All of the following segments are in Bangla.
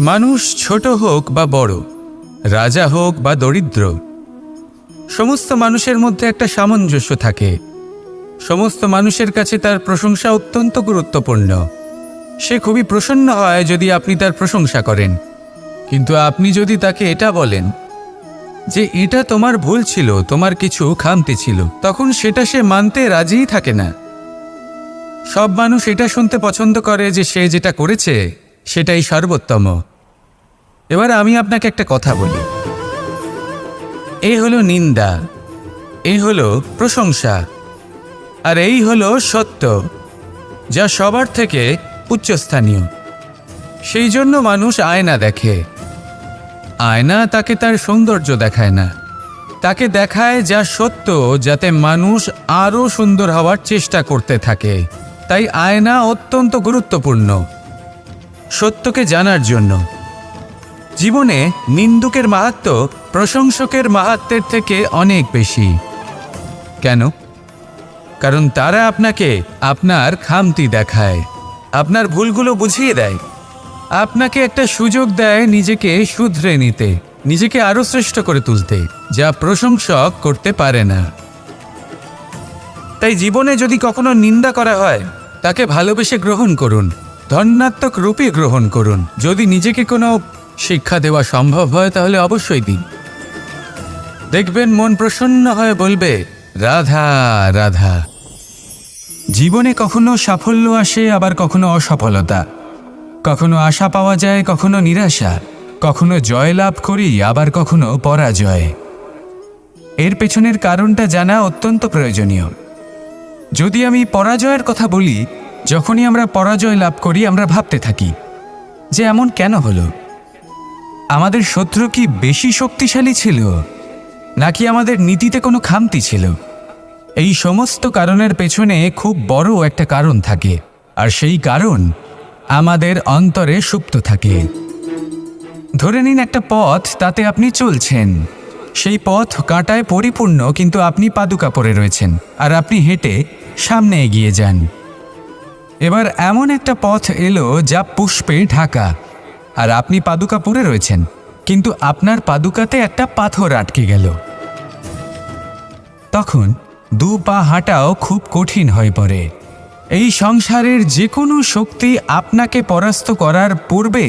মানুষ ছোট হোক বা বড়, রাজা হোক বা দরিদ্র, সমস্ত মানুষের মধ্যে একটা সামঞ্জস্য থাকে। সমস্ত মানুষের কাছে তার প্রশংসা অত্যন্ত গুরুত্বপূর্ণ। সে খুবই প্রসন্ন হয় যদি আপনি তার প্রশংসা করেন, কিন্তু আপনি যদি তাকে এটা বলেন যে এটা তোমার ভুল ছিল, তোমার কিছু খামতি ছিল, তখন সেটা সে মানতে রাজিই থাকে না। সব মানুষ এটা শুনতে পছন্দ করে যে সে যেটা করেছে সেটাই সর্বোত্তম। এবার আমি আপনাকে একটা কথা বলি, এ হলো নিন্দা, এ হলো প্রশংসা, আর এই হলো সত্য, যা সবার থেকে উচ্চস্থানীয়। সেই জন্য মানুষ আয়না দেখে। আয়না তাকে তার সৌন্দর্য দেখায় না, তাকে দেখায় যা সত্য, যাতে মানুষ আরও সুন্দর হওয়ার চেষ্টা করতে থাকে। তাই আয়না অত্যন্ত গুরুত্বপূর্ণ সত্যকে জানার জন্য। জীবনে নিন্দুকের মাহাত্ম্য প্রশংসকের মাহাত্ম্যের থেকে অনেক বেশি। কেন? কারণ তারা আপনাকে আপনার খামতি দেখায়, আপনার ভুলগুলো বুঝিয়ে দেয়, আপনাকে একটা সুযোগ দেয় নিজেকে শুধরে নিতে, নিজেকে আরও শ্রেষ্ঠ করে তুলতে, যা প্রশংসক করতে পারে না। তাই জীবনে যদি কখনো নিন্দা করা হয়, তাকে ভালোবেসে গ্রহণ করুন, ধন্যাত্মক রূপে গ্রহণ করুন। যদি নিজেকে কোনো শিক্ষা দেওয়া সম্ভব হয় তাহলে অবশ্যই দিন। দেখবেন মন প্রসন্ন হয়ে বলবে, রাধা রাধা। জীবনে কখনো সাফল্য আসে, আবার কখনো অসফলতা, কখনো আশা পাওয়া যায়, কখনো নিরাশা, কখনো জয় লাভ করি, আবার কখনো পরাজয়। এর পেছনের কারণটা জানা অত্যন্ত প্রয়োজনীয়। যদি আমি পরাজয়ের কথা বলি, যখনই আমরা পরাজয় লাভ করি আমরা ভাবতে থাকি যে এমন কেন হলো? আমাদের শত্রু কি বেশি শক্তিশালী ছিল, নাকি আমাদের নীতিতে কোনো খামতি ছিল? এই সমস্ত কারণের পেছনে খুব বড় একটা কারণ থাকে, আর সেই কারণ আমাদের অন্তরে সুপ্ত থাকে। ধরে নিন একটা পথ, তাতে আপনি চলছেন, সেই পথ কাঁটায় পরিপূর্ণ, কিন্তু আপনি পাদুকা পরে রয়েছেন আর আপনি হেঁটে সামনে এগিয়ে যান। এবার এমন একটা পথ এলো যা পুষ্পে ঢাকা, আর আপনি পাদুকা পরে রয়েছেন, কিন্তু আপনার পাদুকাতে একটা পাথর আটকে গেল। তখন দু পা হাঁটাও খুব কঠিন হয়ে পড়ে। এই সংসারের যে কোনো শক্তি আপনাকে পরাস্ত করার পূর্বে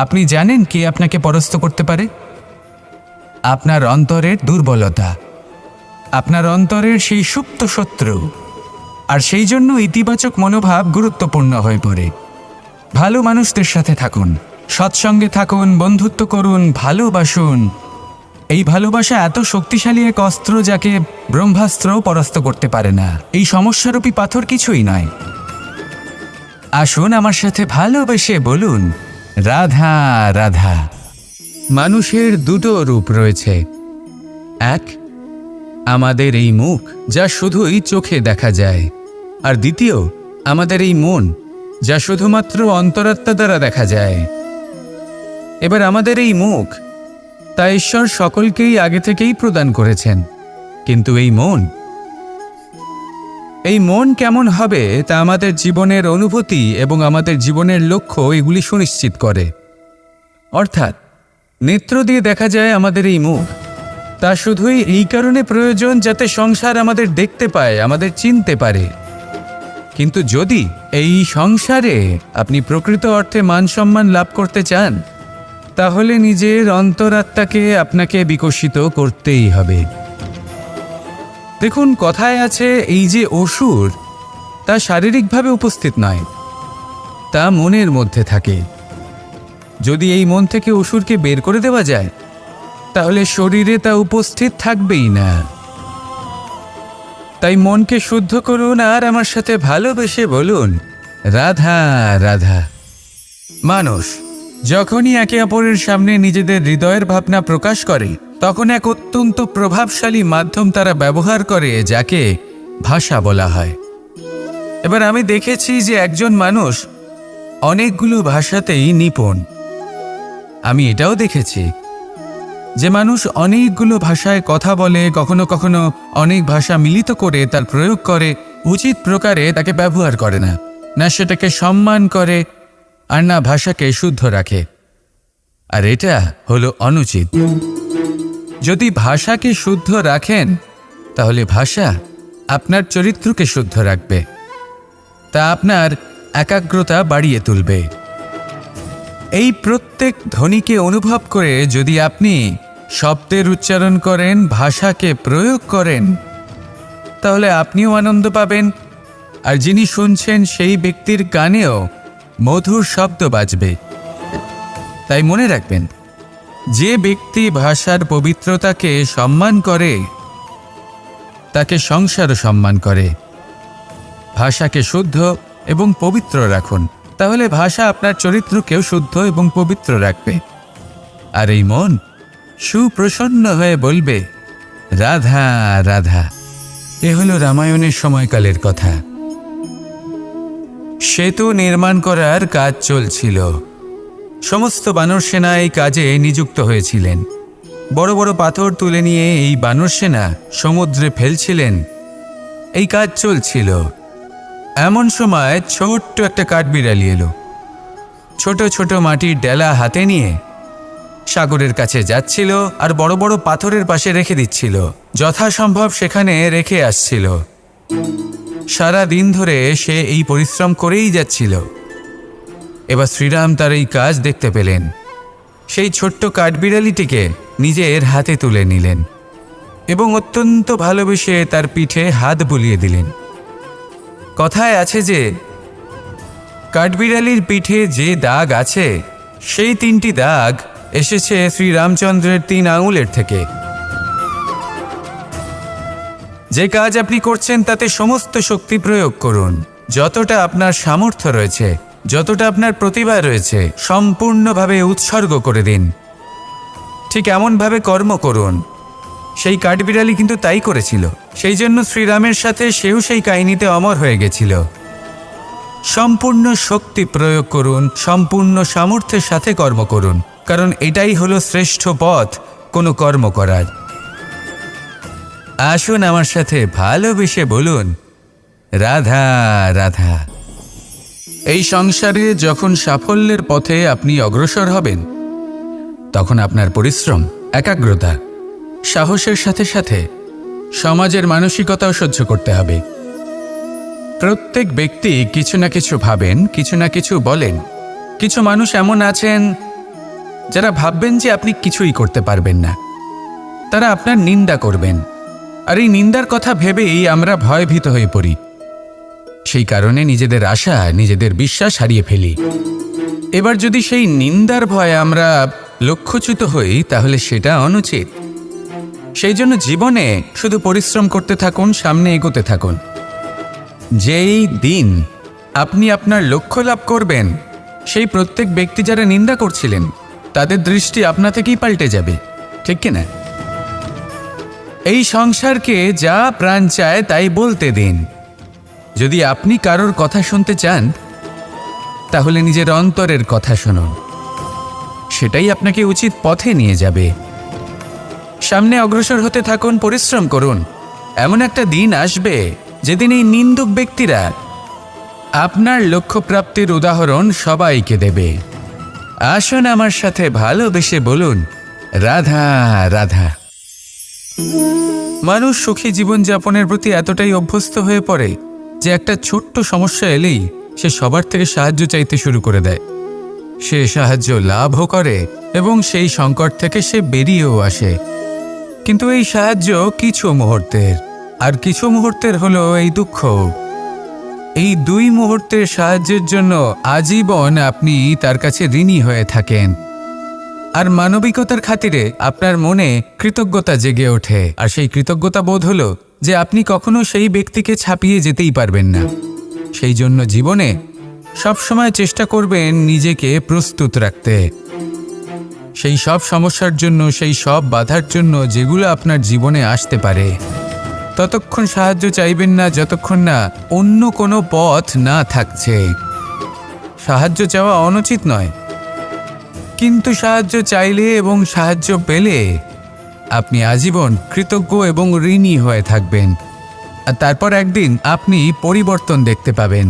আপনি জানেন কে আপনাকে পরাস্ত করতে পারে? আপনার অন্তরের দুর্বলতা, আপনার অন্তরের সেই সুপ্ত শত্রু। আর সেই জন্য ইতিবাচক মনোভাব গুরুত্বপূর্ণ হয়ে পড়ে। ভালো মানুষদের সাথে থাকুন, সৎসঙ্গে থাকুন, বন্ধুত্ব করুন, ভালোবাসুন। এই ভালোবাসা এত শক্তিশালী এক অস্ত্র যাকে ব্রহ্মাস্ত্রও পরাস্ত করতে পারে না। এই সমস্যারূপী পাথর কিছুই নয়। আসুন আমার সাথে ভালোবেসে বলুন, রাধা রাধা। মানুষের দুটো রূপ রয়েছে। এক, আমাদের এই মুখ, যা শুধুই চোখে দেখা যায়, আর দ্বিতীয় আমাদের এই মন, যা শুধুমাত্র অন্তরাত্মা দ্বারা দেখা যায়। এবার আমাদের এই মুখ, তা ঈশ্বর সকলকেই আগে থেকেই প্রদান করেছেন, কিন্তু এই মন কেমন হবে তা আমাদের জীবনের অনুভূতি এবং আমাদের জীবনের লক্ষ্য এগুলি সুনিশ্চিত করে। অর্থাৎ নেত্র দিয়ে দেখা যায় আমাদের এই মুখ, তা শুধুই এই কারণে প্রয়োজন যাতে সংসার আমাদের দেখতে পায়, আমাদের চিনতে পারে। কিন্তু যদি এই সংসারে আপনি প্রকৃত অর্থে মান সম্মান লাভ করতে চান, তাহলে নিজের অন্তরাত্মাকে আপনাকে বিকশিত করতেই হবে। দেখুন, কথায় আছে এই যে অসুর, তা শারীরিকভাবে উপস্থিত নয়, তা মনের মধ্যে থাকে। যদি এই মন থেকে অসুরকে বের করে দেওয়া যায়, তাহলে শরীরে তা উপস্থিত থাকবেই না। তাই মনকে শুদ্ধ করুন আর আমার সাথে ভালোবেসে বলুন, রাধা রাধা। মানুষ যখনই একে অপরের সামনে নিজেদের হৃদয়ের ভাবনা প্রকাশ করে, তখন এক অত্যন্ত প্রভাবশালী মাধ্যম তারা ব্যবহার করে, যাকে ভাষা বলা হয়। এবার আমি দেখেছি যে একজন মানুষ অনেকগুলো ভাষাতেই নিপুণ। আমি এটাও দেখেছি যে মানুষ অনেকগুলো ভাষায় কথা বলে, কখনো কখনো অনেক ভাষা মিলিত করে তার প্রয়োগ করে, উচিত প্রকারে তাকে ব্যবহার করে না, না সেটাকে সম্মান করে, আর না ভাষাকে শুদ্ধ রাখে। আর এটা হলো অনুচিত। যদি ভাষাকে শুদ্ধ রাখেন তাহলে ভাষা আপনার চরিত্রকে শুদ্ধ রাখবে, তা আপনার একাগ্রতা বাড়িয়ে তুলবে। এই প্রত্যেক ধ্বনিকে অনুভব করে যদি আপনি শব্দের উচ্চারণ করেন, ভাষাকে প্রয়োগ করেন, তাহলে আপনিও আনন্দ পাবেন, আর যিনি শুনছেন সেই ব্যক্তির কানেও মধুর শব্দ বাজবে। তাই মনে রাখবেন, যে ব্যক্তি ভাষার পবিত্রতাকে সম্মান করে তাকে সংসারও সম্মান করে। ভাষাকে শুদ্ধ এবং পবিত্র রাখুন, তাহলে ভাষা আপনার চরিত্রকেও শুদ্ধ এবং পবিত্র রাখবে। আর এই মন সুপ্রসন্ন হয়ে বলবে, রাধা রাধা। এ হলো রামায়ণের সময়কালের কথা। সেতু নির্মাণ করার কাজ চলছিল। সমস্ত বানর সেনা এই কাজে নিযুক্ত হয়েছিলেন। বড় বড় পাথর তুলে নিয়ে এই বানর সেনা সমুদ্রে ফেলছিলেন। এই কাজ চলছিল। এমন সময় ছোট্ট একটা কাঠবিড়ালি এলো। ছোট ছোট মাটির ডেলা হাতে নিয়ে সাগরের কাছে যাচ্ছিল আর বড় বড় পাথরের পাশে রেখে দিচ্ছিল, যথাসম্ভব সেখানে রেখে আসছিল। সারা দিন ধরে সে এই পরিশ্রম করেই যাচ্ছিল। এবার শ্রীরাম তার এই কাজ দেখতে পেলেন। সেই ছোট্ট কাঠবিড়ালিটিকে নিজের হাতে তুলে নিলেন এবং অত্যন্ত ভালোবেসে তার পিঠে হাত বুলিয়ে দিলেন। কথায় আছে যে কাঠবিড়ালির পিঠে যে দাগ আছে, সেই 3টি দাগ এসেছে শ্রীরামচন্দ্রের 3 আঙুলের থেকে। যে কাজ আপনি করছেন তাতে সমস্ত শক্তি প্রয়োগ করুন। যতটা আপনার সামর্থ্য রয়েছে, যতটা আপনার প্রতিভা রয়েছে, সম্পূর্ণভাবে উৎসর্গ করে দিন। ঠিক এমনভাবে কর্ম করুন। সেই কাঠবিড়ালি কিন্তু তাই করেছিল। সেই জন্য শ্রীরামের সাথে সেও সেই কাহিনীতে অমর হয়ে গেছিল। সম্পূর্ণ শক্তি প্রয়োগ করুন, সম্পূর্ণ সামর্থ্যের সাথে কর্ম করুন, কারণ এটাই হলো শ্রেষ্ঠ পথ কোনো কর্ম করার। আসুন আমার সাথে ভালোবেসে বলুন, রাধা রাধা। এই সংসারে যখন সাফল্যের পথে আপনি অগ্রসর হবেন, তখন আপনার পরিশ্রম, একাগ্রতা, সাহসের সাথে সাথে সমাজের মানসিকতাও সহ্য করতে হবে। প্রত্যেক ব্যক্তি কিছু না কিছু ভাবেন, কিছু না কিছু বলেন। কিছু মানুষ এমন আছেন যারা ভাববেন যে আপনি কিছুই করতে পারবেন না। তারা আপনার নিন্দা করবেন, আর এই নিন্দার কথা ভেবেই আমরা ভয়ভীত হয়ে পড়ি। সেই কারণে নিজেদের আশা, নিজেদের বিশ্বাস হারিয়ে ফেলি। এবার যদি সেই নিন্দার ভয়ে আমরা লক্ষ্যচ্যুত হই, তাহলে সেটা অনুচিত। সেই জন্য জীবনে শুধু পরিশ্রম করতে থাকুন, সামনে এগোতে থাকুন। যেই দিন আপনি আপনার লক্ষ্য লাভ করবেন, সেই প্রত্যেক ব্যক্তি যারা নিন্দা করছিলেন তাদের দৃষ্টি আপনা থেকেই পাল্টে যাবে, ঠিক কিনা? এই সংসারকে যা প্রাণ চায় তাই বলতে দিন। যদি আপনি কারোর কথা শুনতে চান, তাহলে নিজের অন্তরের কথা শুনুন। সেটাই আপনাকে উচিত পথে নিয়ে যাবে। সামনে অগ্রসর হতে থাকুন, পরিশ্রম করুন। এমন একটা দিন আসবে যেদিন এই নিন্দুক ব্যক্তিরা আপনার লক্ষ্যপ্রাপ্তির উদাহরণ সবাইকে দেবে। আসুন আমার সাথে ভালোবেসে বলুন, রাধা রাধা। মানুষ সুখী জীবনযাপনের প্রতি এতটাই অভ্যস্ত হয়ে পড়ে যে একটা ছোট্ট সমস্যা এলেই সে সবার থেকে সাহায্য চাইতে শুরু করে দেয়। সে সাহায্য লাভও করে এবং সেই সংকট থেকে সে বেরিয়েও আসে। কিন্তু এই সাহায্য কিছু মুহূর্তের, আর কিছু মুহূর্তের হলো এই দুঃখ। এই 2 মুহূর্তের সাহায্যের জন্য আজীবন আপনি তার কাছে ঋণী হয়ে থাকেন। আর মানবিকতার খাতিরে আপনার মনে কৃতজ্ঞতা জেগে ওঠে। আর সেই কৃতজ্ঞতা বোধ হলো যে আপনি কখনো সেই ব্যক্তিকে ছাপিয়ে যেতেই পারবেন না। সেই জন্য জীবনে সবসময় চেষ্টা করবেন নিজেকে প্রস্তুত রাখতে সেই সব সমস্যার জন্য, সেই সব বাধার জন্য যেগুলো আপনার জীবনে আসতে পারে। ততক্ষণ সাহায্য চাইবেন না যতক্ষণ না অন্য কোনো পথ না থাকছে। সাহায্য চাওয়া অনুচিত নয়, কিন্তু সাহায্য চাইলে এবং সাহায্য পেলে আপনি আজীবন কৃতজ্ঞ এবং ঋণী হয়ে থাকবেন। আর তারপর একদিন আপনি পরিবর্তন দেখতে পাবেন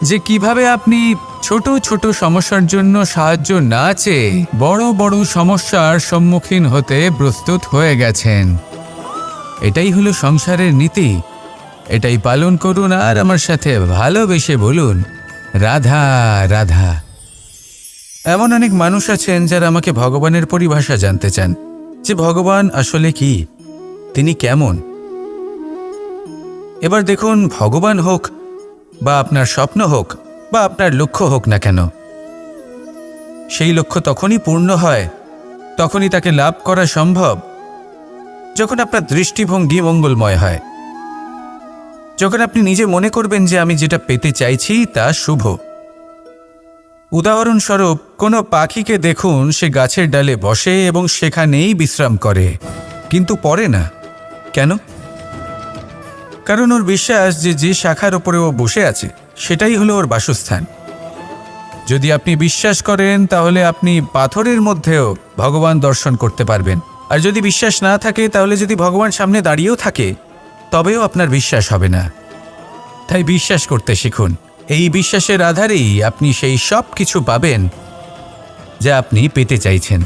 যে কিভাবে আপনি ছোট ছোট সমস্যার জন্য সাহায্য না চেয়ে বড় বড় সমস্যার সম্মুখীন হতে প্রস্তুত হয়ে গেছেন। এটাই হলো সংসারের নীতি। এটাই পালন করুন আর আমার সাথে ভালোবেসে বলুন, রাধা রাধা। এমন অনেক মানুষ আছেন যারা আমাকে ভগবানের পরিভাষা জানতে চান, যে ভগবান আসলে কি, তিনি কেমন। এবার দেখুন, ভগবান হোক বা আপনার স্বপ্ন হোক বা আপনার লক্ষ্য হোক না কেন, সেই লক্ষ্য তখনই পূর্ণ হয়, তখনই তাকে লাভ করা সম্ভব যখন আপনার দৃষ্টিভঙ্গি মঙ্গলময় হয়, যখন আপনি নিজে মনে করবেন যে আমি যেটা পেতে চাইছি তা শুভ। উদাহরণস্বরূপ, কোনো পাখিকে দেখুন, সে গাছের ডালে বসে এবং সেখানেই বিশ্রাম করে, কিন্তু পড়ে না। কেন? কারণ ওর বিশ্বাস যে যে শাখার ওপরে ও বসে আছে সেটাই হলো ওর বাসস্থান। যদি আপনি বিশ্বাস করেন তাহলে আপনি পাথরের মধ্যেও ভগবান দর্শন করতে পারবেন। আর যদি বিশ্বাস না থাকে, তাহলে যদি ভগবান সামনে দাঁড়িয়েও থাকে তবেও আপনার বিশ্বাস হবে না। তাই বিশ্বাস করতে শিখুন। এই বিশ্বাসের আধারেই আপনি সেই সব কিছু পাবেন যা আপনি পেতে চাইছেন।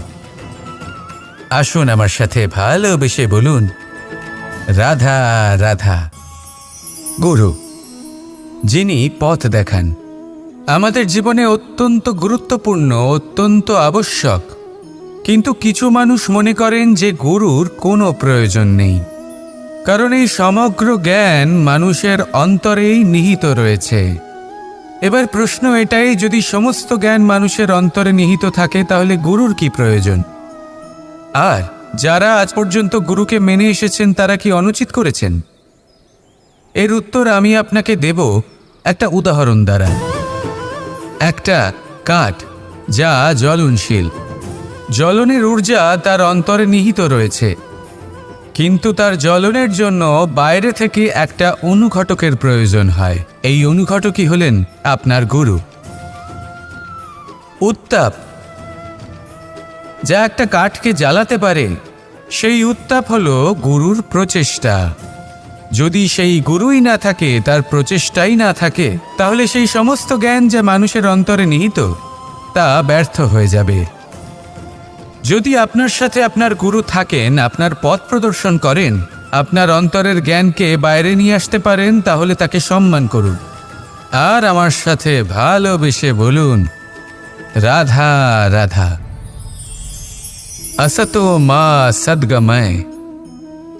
আসুন আমার সাথে ভালোবেসে বলুন, রাধা রাধা। গুরু, যিনি পথ দেখান, আমাদের জীবনে অত্যন্ত গুরুত্বপূর্ণ, অত্যন্ত আবশ্যক। কিন্তু কিছু মানুষ মনে করেন যে গুরুর কোনো প্রয়োজন নেই, কারণ এই সমগ্র জ্ঞান মানুষের অন্তরেই নিহিত রয়েছে। এবার প্রশ্ন এটাই, যদি সমস্ত জ্ঞান মানুষের অন্তরে নিহিত থাকে তাহলে গুরুর কি প্রয়োজন? আর যারা আজ পর্যন্ত গুরুকে মেনে এসেছেন তারা কি অনুচিত করেছেন? এর উত্তর আমি আপনাকে দেব একটা উদাহরণ দ্বারা। একটা কাঠ যা জ্বলনশীল, জ্বলনের ঊর্জা তার অন্তরে নিহিত রয়েছে, কিন্তু তার জ্বলনের জন্য বাইরে থেকে একটা অনুঘটকের প্রয়োজন হয়। এই অনুঘটকই হলেন আপনার গুরু। উত্তাপ যা একটা কাঠকে জ্বালাতে পারে, সেই উত্তাপ হলো গুরুর প্রচেষ্টা। যদি সেই গুরুই না থাকে, তার প্রচেষ্টাই না থাকে, তাহলে সেই সমস্ত জ্ঞান যা মানুষের অন্তরে নিহিত তা ব্যর্থ হয়ে যাবে। যদি আপনার সাথে আপনার গুরু থাকেন, আপনার পথ প্রদর্শন করেন, আপনার অন্তরের জ্ঞানকে বাইরে নিয়ে আসতে পারেন, তাহলে তাকে সম্মান করুন আর আমার সাথে ভালোবেসে বলুন, রাধা রাধা। असतो मा सद्गमय,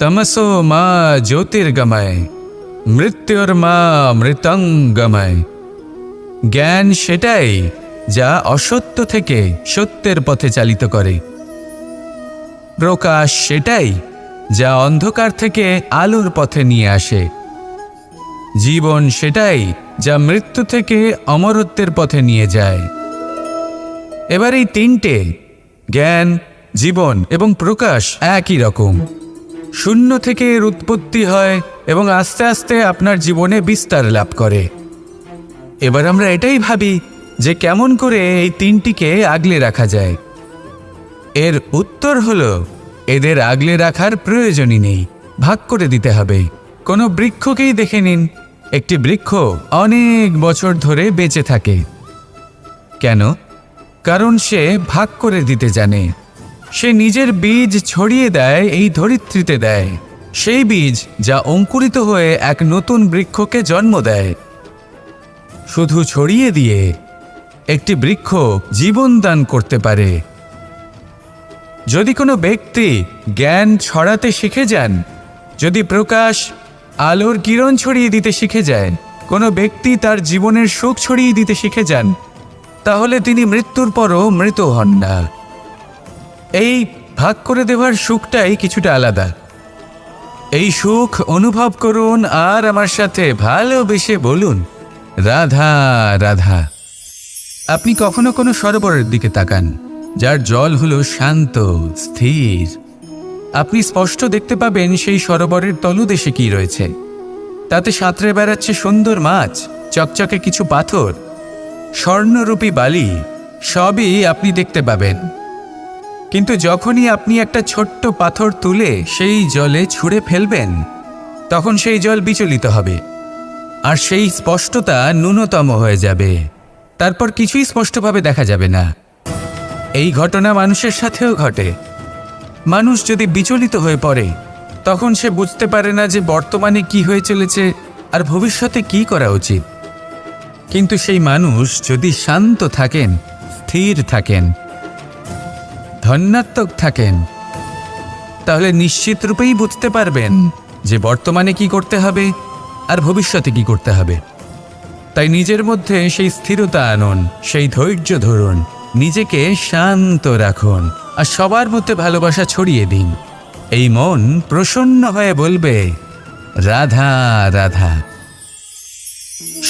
तमसो मा ज्योतिर्गमय, মৃত্যুর্মা মৃতঙ্গময়। জ্ঞান সেটাই যা অসত্য থেকে সত্যের পথে চালিত করে। প্রকাশ সেটাই যা অন্ধকার থেকে আলোর পথে নিয়ে আসে। জীবন সেটাই যা মৃত্যু থেকে অমরত্বের পথে নিয়ে যায়। এবার এই তিনটে, জ্ঞান, জীবন এবং প্রকাশ, একই রকম। শূন্য থেকে এর উৎপত্তি হয় এবং আস্তে আস্তে আপনার জীবনে বিস্তার লাভ করে। এবার আমরা এটাই ভাবি যে কেমন করে এই তিনটিকে আগলে রাখা যায়। এর উত্তর হলো, এদের আগলে রাখার প্রয়োজনই নেই, ভাগ করে দিতে হবে। কোনো বৃক্ষকেই দেখে নিন, একটি বৃক্ষ অনেক বছর ধরে বেঁচে থাকে। কেন? কারণ সে ভাগ করে দিতে জানে। সে নিজের বীজ ছড়িয়ে দেয়, এই ধরিত্রীতে দেয়, সেই বীজ যা অঙ্কুরিত হয়ে এক নতুন বৃক্ষকে জন্ম দেয়। শুধু ছড়িয়ে দিয়ে একটি বৃক্ষ জীবন দান করতে পারে। যদি কোনো ব্যক্তি জ্ঞান ছড়াতে শিখে যান, যদি প্রকাশ, আলোর কিরণ ছড়িয়ে দিতে শিখে যায়, কোনো ব্যক্তি তার জীবনের সুখ ছড়িয়ে দিতে শিখে যান, তাহলে তিনি মৃত্যুর পরও মৃত হন না। এই ভাগ করে দেওয়ার সুখটাই কিছুটা আলাদা। এই সুখ অনুভব করুন আর আমার সাথে ভালোবেসে বলুন, রাধা রাধা। আপনি কখনো কোনো সরোবরের দিকে তাকান, যার জল হলো শান্ত, স্থির। আপনি স্পষ্ট দেখতে পাবেন সেই সরোবরের তলদেশে কি রয়েছে। তাতে সাঁতরে বেড়াচ্ছে সুন্দর মাছ, চকচকে কিছু পাথর, স্বর্ণরূপী বালি, সবই আপনি দেখতে পাবেন। কিন্তু যখনই আপনি একটা ছোট্ট পাথর তুলে সেই জলে ছুঁড়ে ফেলবেন, তখন সেই জল বিচলিত হবে আর সেই স্পষ্টতা ন্যূনতম হয়ে যাবে। তারপর কিছুই স্পষ্টভাবে দেখা যাবে না। এই ঘটনা মানুষের সাথেও ঘটে। মানুষ যদি বিচলিত হয়ে পড়ে, তখন সে বুঝতে পারে না যে বর্তমানে কি হয়ে চলেছে আর ভবিষ্যতে কি করা উচিত। কিন্তু সেই মানুষ যদি শান্ত থাকেন, স্থির থাকেন, ধন্যাত্মক থাকেন, তাহলে নিশ্চিত রূপেই বুঝতে পারবেন যে বর্তমানে কি করতে হবে আর ভবিষ্যতে কি করতে হবে। তাই নিজের মধ্যে সেই স্থিরতা আনুন, সেই ধৈর্য ধরুন, নিজেকে শান্ত রাখুন আর সবার মধ্যে ভালোবাসা ছড়িয়ে দিন। এই মন প্রসন্ন হয়ে বলবে, রাধা রাধা।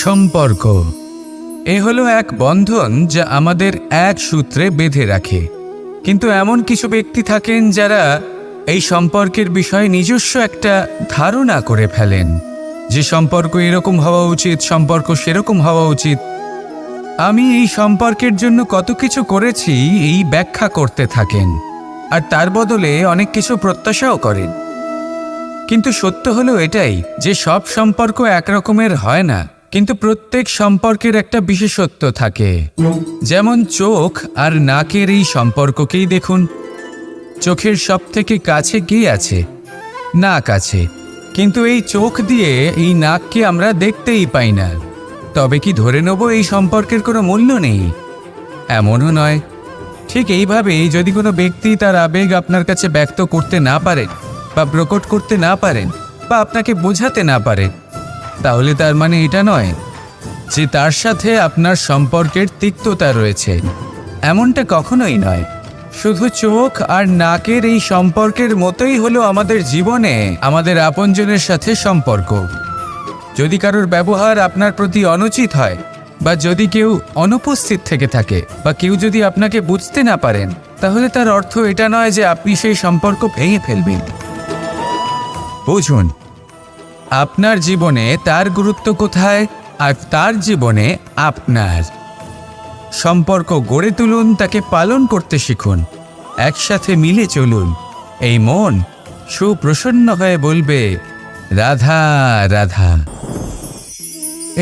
সম্পর্ক এ হলো এক বন্ধন যা আমাদের এক সূত্রে বেঁধে রাখে। কিন্তু এমন কিছু ব্যক্তি থাকেন যারা এই সম্পর্কের বিষয়ে নিজস্ব একটা ধারণা করে ফেলেন যে সম্পর্ক এরকম হওয়া উচিত, সম্পর্ক সেরকম হওয়া উচিত। আমি এই সম্পর্কের জন্য কত কিছু করেছি এই ব্যাখ্যা করতে থাকেন আর তার বদলে অনেক কিছু প্রত্যাশাও করেন। কিন্তু সত্য হলো এটাই যে সব সম্পর্ক একরকমের হয় না, কিন্তু প্রত্যেক সম্পর্কের একটা বিশেষত্ব থাকে। যেমন চোখ আর নাকের এই সম্পর্ককেই দেখুন। চোখের সব থেকে কাছে কে আছে? নাক আছে। কিন্তু এই চোখ দিয়ে এই নাককে আমরা দেখতেই পাই না। তবে কি ধরে নেব এই সম্পর্কের কোনো মূল্য নেই? এমনও নয়। ঠিক এইভাবেই যদি কোনো ব্যক্তি তার আবেগ আপনার কাছে ব্যক্ত করতে না পারেন বা প্রকট করতে না পারেন বা আপনাকে বোঝাতে না পারেন, তাহলে তার মানে এটা নয় যে তার সাথে আপনার সম্পর্কের তিক্ততা রয়েছে। এমনটা কখনোই নয়। শুধু চোখ আর নাকের এই সম্পর্কের মতোই হলো আমাদের জীবনে আমাদের আপনজনের সাথে সম্পর্ক। যদি কারোর ব্যবহার আপনার প্রতি অনুচিত হয় বা যদি কেউ অনুপস্থিত থেকে থাকে বা কেউ যদি আপনাকে বুঝতে না পারেন, তাহলে তার অর্থ এটা নয় যে আপনি সেই সম্পর্ক ভেঙে ফেলবেন। বুঝুন, আপনার জীবনে তার গুরুত্ব কোথায় আর তার জীবনে আপনার। সম্পর্ক গড়ে তুলুন, তাকে পালন করতে শিখুন, একসাথে মিলে চলুন। এই মন সুপ্রসন্ন হয়ে বলবে, রাধা রাধা।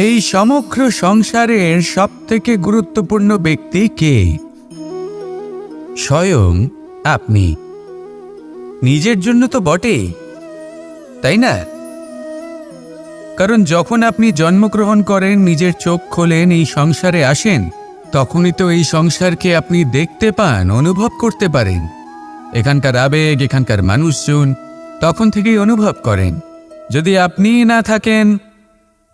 এই সমগ্র সংসারের সবথেকে গুরুত্বপূর্ণ ব্যক্তি কে? স্বয়ং আপনি। নিজের জন্য তো বটেই, তাই না? কারণ যখন আপনি জন্মগ্রহণ করেন, নিজের চোখ খোলেন, এই সংসারে আসেন, তখনই তো এই সংসারকে আপনি দেখতে পান, অনুভব করতে পারেন। এখানকার আবেগ, এখানকার মানুষজন তখন থেকেই অনুভব করেন। যদি আপনি না থাকেন,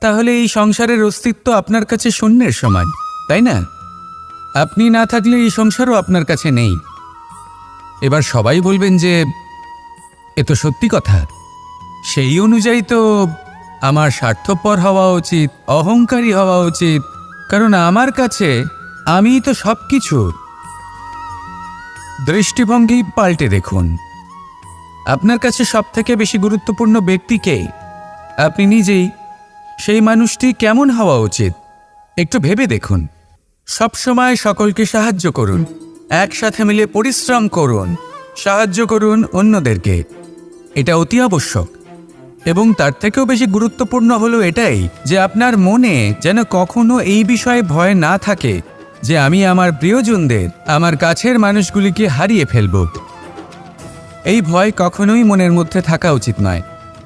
তাহলে এই সংসারের অস্তিত্ব আপনার কাছে শূন্যের সমান, তাই না? আপনি না থাকলে এই সংসারও আপনার কাছে নেই। এবার সবাই বলবেন যে এ তো সত্যি কথা। সেই অনুযায়ী তো আমার স্বার্থপর হওয়া উচিত, অহংকারী হওয়া উচিত, কারণ আমার কাছে আমিই তো সব কিছু। দৃষ্টিভঙ্গি পাল্টে দেখুন। আপনার কাছে সবথেকে বেশি গুরুত্বপূর্ণ ব্যক্তি কে? আপনি নিজেই। সেই মানুষটি কেমন হওয়া উচিত একটু ভেবে দেখুন। সবসময় সকলকে সাহায্য করুন, একসাথে মিলে পরিশ্রম করুন, সাহায্য করুন অন্যদেরকে। এটা অতি আবশ্যক। এবং তার থেকেও বেশি গুরুত্বপূর্ণ হলো এটাই যে আপনার মনে যেন কখনো এই বিষয়ে ভয় না থাকে যে আমি আমার প্রিয়জনদের, আমার কাছের মানুষগুলিকে হারিয়ে ফেলব। এই ভয় কখনোই মনের মধ্যে থাকা উচিত নয়।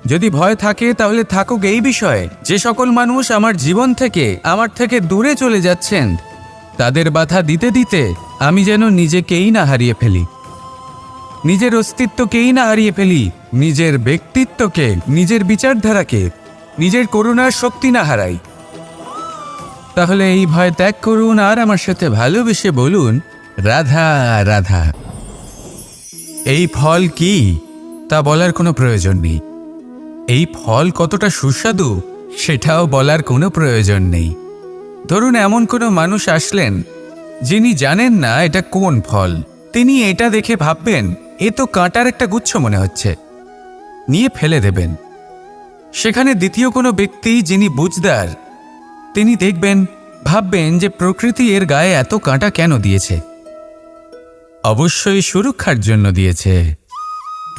যদি ভয় থাকে তাহলে থাকুক এই বিষয়ে যে সকল মানুষ আমার জীবন থেকে, আমার থেকে দূরে চলে যাচ্ছেন, তাদের বাধা দিতে দিতে আমি যেন নিজেকেই না হারিয়ে ফেলি, নিজের অস্তিত্বকেই না হারিয়ে ফেলি, নিজের ব্যক্তিত্বকে, নিজের বিচারধারাকে, নিজের করুণার শক্তি না হারাই। তাহলে এই ভয় ত্যাগ করুন আর আমার সাথে ভালোবেসে বলুন, রাধা রাধা। এই ফল কি তা বলার কোনো প্রয়োজন নেই। এই ফল কতটা সুস্বাদু সেটাও বলার কোনো প্রয়োজন নেই। ধরুন এমন কোনো মানুষ আসলেন যিনি জানেন না এটা কোন ফল। তিনি এটা দেখে ভাববেন এ তো কাঁটার একটা গুচ্ছ মনে হচ্ছে, নিয়ে ফেলে দেবেন। সেখানে দ্বিতীয় কোনো ব্যক্তি যিনি বুঝদার, তিনি দেখবেন, ভাববেন যে প্রকৃতি এর গায়ে এত কাঁটা কেন দিয়েছে? অবশ্যই সুরক্ষার জন্য দিয়েছে,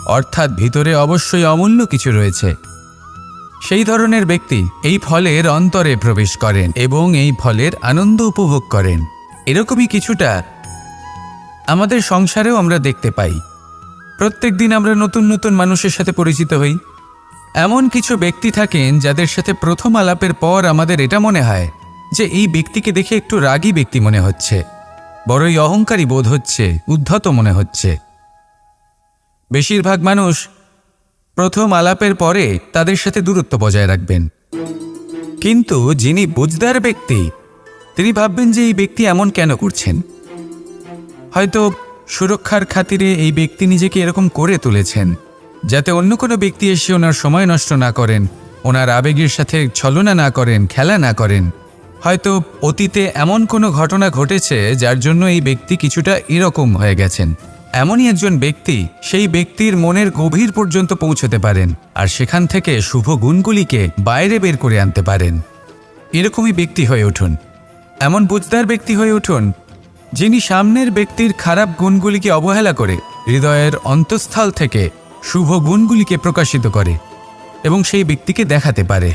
অর্থাৎ ভিতরে অবশ্যই অমূল্য কিছু রয়েছে। সেই ধরনের ব্যক্তি এই ফলের অন্তরে প্রবেশ করেন এবং এই ফলের আনন্দ উপভোগ করেন। এরকমই কিছুটা আমাদের সংসারেও আমরা দেখতে পাই। প্রত্যেক দিন আমরা নতুন নতুন মানুষের সাথে পরিচিত হই। এমন কিছু ব্যক্তি থাকেন যাদের সাথে প্রথম আলাপের পর আমাদের এটা মনে হয় যে এই ব্যক্তিকে দেখে একটু রাগী ব্যক্তি মনে হচ্ছে, বড়ই অহংকারী বোধ হচ্ছে, উদ্ধত মনে হচ্ছে। বেশিরভাগ মানুষ প্রথম আলাপের পরে তাদের সাথে দূরত্ব বজায় রাখবেন, কিন্তু যিনি বুঝদার ব্যক্তি তিনি ভাববেন যে এই ব্যক্তি এমন কেন করছেন। হয়তো সুরক্ষার খাতিরে এই ব্যক্তি নিজেকে এরকম করে তুলেছেন যাতে অন্য কোনো ব্যক্তি এসে ওনার সময় নষ্ট না করেন, ওনার আবেগের সাথে ছলনা না করেন, খেলা না করেন। হয়তো অতীতে এমন কোনো ঘটনা ঘটেছে যার জন্য এই ব্যক্তি কিছুটা এরকম হয়ে গেছেন। এমনই একজন ব্যক্তি সেই ব্যক্তির মনের গভীর পর্যন্ত পৌঁছতে পারেন আর সেখান থেকে শুভ গুণগুলিকে বাইরে বের করে আনতে পারেন। এরকমই ব্যক্তি হয়ে উঠুন, এমন বুঝদার ব্যক্তি হয়ে উঠুন যিনি সামনের ব্যক্তির খারাপ গুণগুলিকে অবহেলা করে হৃদয়ের অন্তঃস্থল থেকে শুভ গুণগুলিকে প্রকাশিত করে এবং সেই ব্যক্তিকে দেখাতে পারে।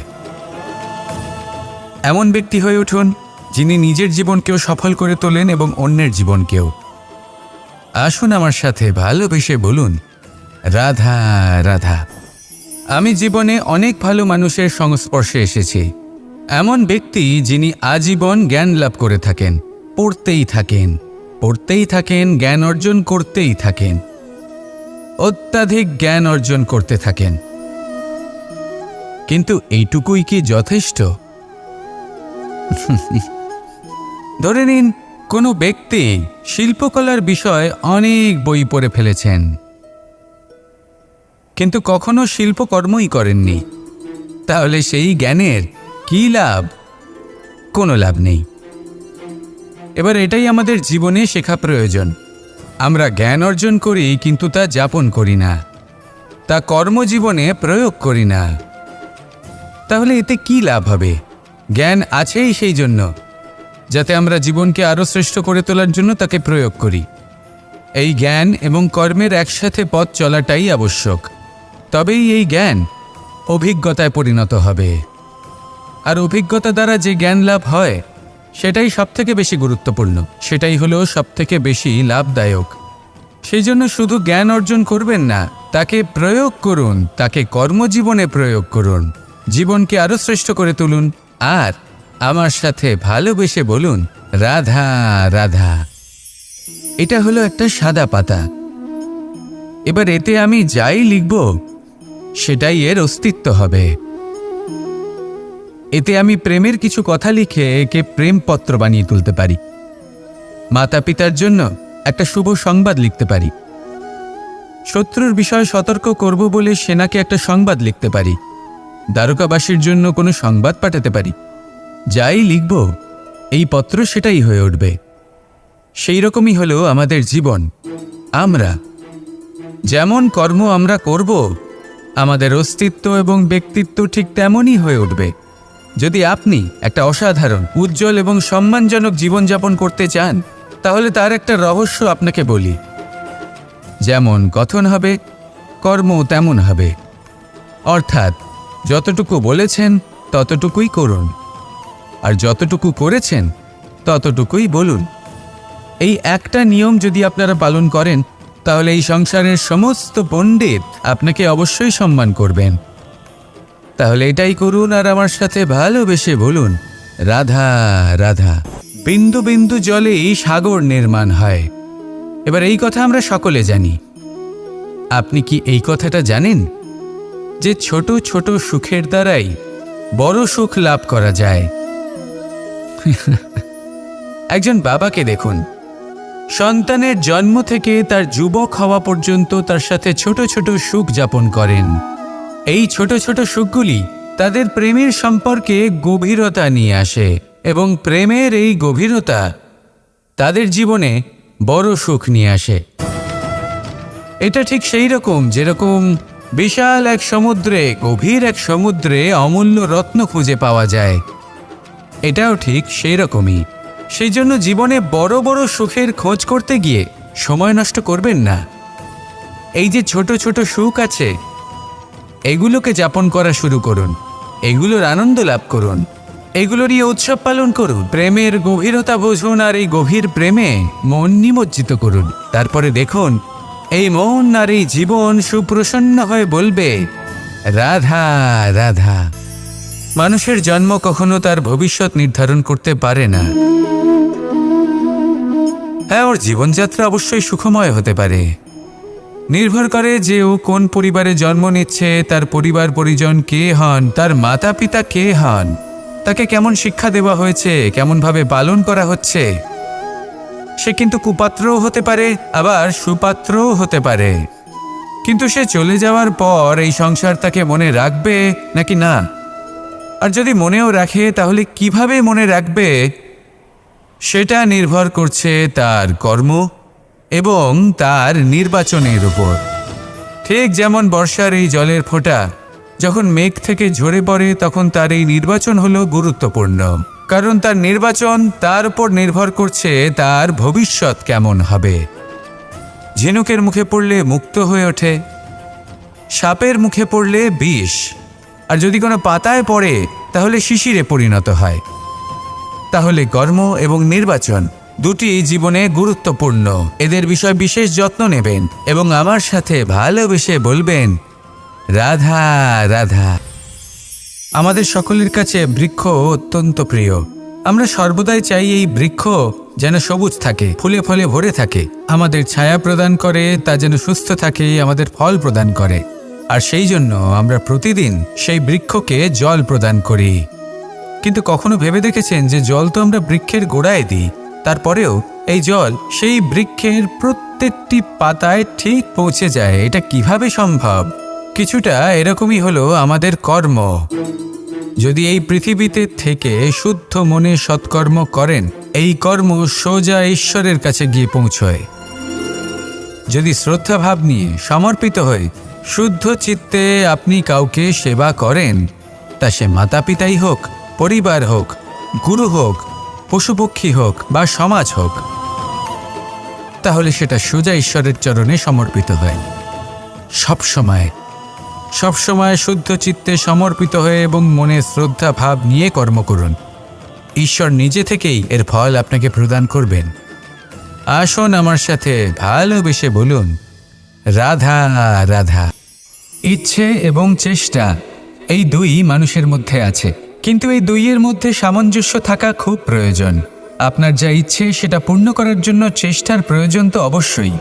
এমন ব্যক্তি হয়ে উঠুন যিনি নিজের জীবনকেও সফল করে তোলেন এবং অন্যের জীবনকেও। আসুন আমার সাথে ভালোবেসে বলুন, রাধা রাধা। আমি জীবনে অনেক ভালো মানুষের সংস্পর্শে এসেছি। এমন ব্যক্তি যিনি আজীবন জ্ঞান লাভ করে থাকেন, পড়তেই থাকেন, পড়তেই থাকেন, জ্ঞান অর্জন করতেই থাকেন, অত্যাধিক জ্ঞান অর্জন করতে থাকেন। কিন্তু এইটুকুই কি যথেষ্ট? ধরে নিন কোনো ব্যক্তি শিল্পকলার বিষয়ে অনেক বই পড়ে ফেলেছেন, কিন্তু কখনো শিল্পকর্মই করেননি। তাহলে সেই জ্ঞানের কি লাভ? কোনো লাভ নেই। এবার এটাই আমাদের জীবনে শেখা প্রয়োজন। আমরা জ্ঞান অর্জন করি কিন্তু তা যাপন করি না, তা কর্মজীবনে প্রয়োগ করি না। তাহলে এতে কি লাভ হবে? জ্ঞান আছেই সেই জন্য যাতে আমরা জীবনকে আরও শ্রেষ্ঠ করে তোলার জন্য তাকে প্রয়োগ করি। এই জ্ঞান এবং কর্মের একসাথে পথ চলাটাই আবশ্যক। তবেই এই জ্ঞান অভিজ্ঞতায় পরিণত হবে। আর অভিজ্ঞতা দ্বারা যে জ্ঞান লাভ হয় সেটাই সবথেকে বেশি গুরুত্বপূর্ণ, সেটাই হলো সবথেকে বেশি লাভদায়ক। সেই জন্য শুধু জ্ঞান অর্জন করবেন না, তাকে প্রয়োগ করুন, তাকে কর্মজীবনে প্রয়োগ করুন, জীবনকে আরও শ্রেষ্ঠ করে তুলুন। আর আমার সাথে ভালোবেসে বলুন, রাধা রাধা। এটা হলো একটা সাদা পাতা। এবার এতে আমি যাই লিখব সেটাই এর অস্তিত্ব হবে। এতে আমি প্রেমের কিছু কথা লিখে একে প্রেমপত্র বানিয়ে তুলতে পারি। মাতা পিতার জন্য একটা শুভ সংবাদ লিখতে পারি। শত্রুর বিষয়ে সতর্ক করব বলে সেনাকে একটা সংবাদ লিখতে পারি। দ্বারকাবাসীর জন্য কোনো সংবাদ পাঠাতে পারি। যাই লিখব এই পত্র সেটাই হয়ে উঠবে। সেই রকমই হলো আমাদের জীবন। আমরা যেমন কর্ম আমরা করব, আমাদের অস্তিত্ব এবং ব্যক্তিত্ব ঠিক তেমনই হয়ে উঠবে। যদি আপনি একটা অসাধারণ, উজ্জ্বল এবং সম্মানজনক জীবনযাপন করতে চান, তাহলে তার একটা রহস্য আপনাকে বলি। যেমন কথন হবে, কর্ম তেমন হবে। অর্থাৎ যতটুকু বলেছেন ততটুকুই করুন, আর যতটুকু করেছেন ততটুকুই বলুন। এই একটা নিয়ম যদি আপনারা পালন করেন, তাহলে এই সংসারের সমস্ত পণ্ডিত আপনাকে অবশ্যই সম্মান করবেন। তাহলে এটাই করুন আর আমার সাথে ভালোবেসে বলুন, রাধা রাধা। বিন্দু বিন্দু জলেই সাগর নির্মাণ হয়। এবার এই কথা আমরা সকলে জানি। আপনি কি এই কথাটা জানেন যে ছোট ছোট সুখের দ্বারাই বড় সুখ লাভ করা যায়? একজন বাবাকে দেখুন, সন্তানের জন্ম থেকে তার যুবক হওয়া পর্যন্ত তার সাথে ছোট ছোট সুখ যাপন করেন। এই ছোট ছোট সুখগুলি তাদের প্রেমের সম্পর্কে গভীরতা নিয়ে আসে এবং প্রেমের এই গভীরতা তাদের জীবনে বড় সুখ নিয়ে আসে। এটা ঠিক সেই রকম যেরকম বিশাল এক সমুদ্রে, গভীর এক সমুদ্রে অমূল্য রত্ন খুঁজে পাওয়া যায়। এটাও ঠিক সেই রকমই। সেই জন্য জীবনে বড় বড় সুখের খোঁজ করতে গিয়ে সময় নষ্ট করবেন না। এই যে ছোট ছোট সুখ আছে, এগুলোকে যাপন করা শুরু করুন। এগুলোর আনন্দ লাভ করুন, এগুলোরই উৎসব পালন করুন, প্রেমের গভীরতা বুঝুন আর এই গভীর প্রেমে মন নিমজ্জিত করুন। তারপরে দেখুন এই মন আর এই জীবন সুপ্রসন্ন হয়ে বলবে, রাধা রাধা। মানুষের জন্ম কখনো তার ভবিষ্যৎ নির্ধারণ করতে পারে না। হ্যাঁ, ওর জীবনযাত্রা অবশ্যই সুখময় হতে পারে, নির্ভর করে যে ও কোন পরিবারে জন্ম নিচ্ছে, তার পরিবার পরিজন কে হন, তার মাতা পিতা কে হন, তাকে কেমন শিক্ষা দেওয়া হয়েছে, কেমনভাবে পালন করা হচ্ছে। সে কিন্তু কুপাত্রও হতে পারে, আবার সুপাত্রও হতে পারে। কিন্তু সে চলে যাওয়ার পর এই সংসার তাকে মনে রাখবে নাকি না, আর যদি মনেও রাখে তাহলে কিভাবে মনে রাখবে, সেটা নির্ভর করছে তার কর্ম এবং তার নির্বাচনের উপর। ঠিক যেমন বর্ষার এই জলের ফোঁটা যখন মেঘ থেকে ঝরে পড়ে, তখন তার এই নির্বাচন হলো গুরুত্বপূর্ণ, কারণ তার নির্বাচন তার উপর নির্ভর করছে তার ভবিষ্যৎ কেমন হবে। ঝিনুকের মুখে পড়লে মুক্ত হয়ে ওঠে, সাপের মুখে পড়লে বিষ, আর যদি কোনো পাতায় পড়ে তাহলে শিশিরে পরিণত হয়। তাহলে কর্ম এবং নির্বাচন দুটি জীবনে গুরুত্বপূর্ণ। এদের বিষয় বিশেষ যত্ন নেবেন এবং আমার সাথে ভালোবেসে বলবেন, রাধা রাধা। আমাদের সকলের কাছে বৃক্ষ অত্যন্ত প্রিয়। আমরা সর্বদাই চাই এই বৃক্ষ যেন সবুজ থাকে, ফুলে ফলে ভরে থাকে, আমাদের ছায়া প্রদান করে, তা যেন সুস্থ থাকে, আমাদের ফল প্রদান করে। আর সেই জন্য আমরা প্রতিদিন সেই বৃক্ষকে জল প্রদান করি। কিন্তু কখনো ভেবে দেখেছেন যে জল তো আমরা বৃক্ষের গোড়ায় দিই, তারপরেও এই জল সেই বৃক্ষের প্রত্যেকটি পাতায় ঠিক পৌঁছে যায়? এটা কিভাবে সম্ভব? কিছুটা এরকমই হলো আমাদের কর্ম। যদি এই পৃথিবীতে থেকে শুদ্ধ মনে সৎকর্ম করেন, এই কর্ম সোজা ঈশ্বরের কাছে গিয়ে পৌঁছয়। যদি শ্রদ্ধাভাব নিয়ে সমর্পিত হয়ে শুদ্ধ চিত্তে আপনি কাউকে সেবা করেন, তা সে মাতা পিতাই হোক, পরিবার হোক, গুরু হোক, পশুপক্ষী হোক বা সমাজ হোক, তাহলে সেটা সোজা ঈশ্বরের চরণে সমর্পিত হয়। সবসময় শুদ্ধ চিত্তে সমর্পিত হয়ে এবং মনে শ্রদ্ধা ভাব নিয়ে কর্ম করুন। ঈশ্বর নিজে থেকেই এর ফল আপনাকে প্রদান করবেন। আসুন আমার সাথে ভালোবেসে বলুন, রাধা রাধা। ইচ্ছে এবং চেষ্টা এই দুই মানুষের মধ্যে আছে, কিন্তু এই দুইয়ের মধ্যে সামঞ্জস্য থাকা খুব প্রয়োজন। আপনার যা ইচ্ছে সেটা পূর্ণ করার জন্য চেষ্টার প্রয়োজন তো অবশ্যই।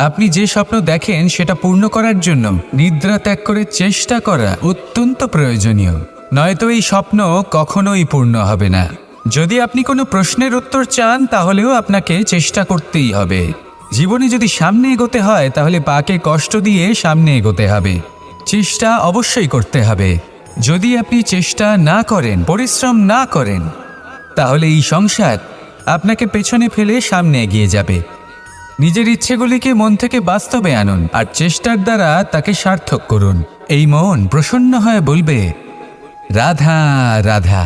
আপনি যে স্বপ্ন দেখেন সেটা পূর্ণ করার জন্য নিদ্রা ত্যাগ করে চেষ্টা করা অত্যন্ত প্রয়োজনীয়, নয়তো এই স্বপ্ন কখনোই পূর্ণ হবে না। যদি আপনি কোনো প্রশ্নের উত্তর চান তাহলেও আপনাকে চেষ্টা করতেই হবে। জীবনে যদি সামনে এগোতে হয় তাহলে পাকে কষ্ট দিয়ে সামনে এগোতে হবে, চেষ্টা অবশ্যই করতে হবে। যদি আপনি চেষ্টা না করেন, পরিশ্রম না করেন, তাহলে এই সংসার আপনাকে পেছনে ফেলে সামনে এগিয়ে যাবে। নিজের ইচ্ছেগুলিকে মন থেকে বাস্তবে আনুন আর চেষ্টার দ্বারা তাকে সার্থক করুন। এই মন প্রসন্ন হয়ে বলবে, রাধা রাধা।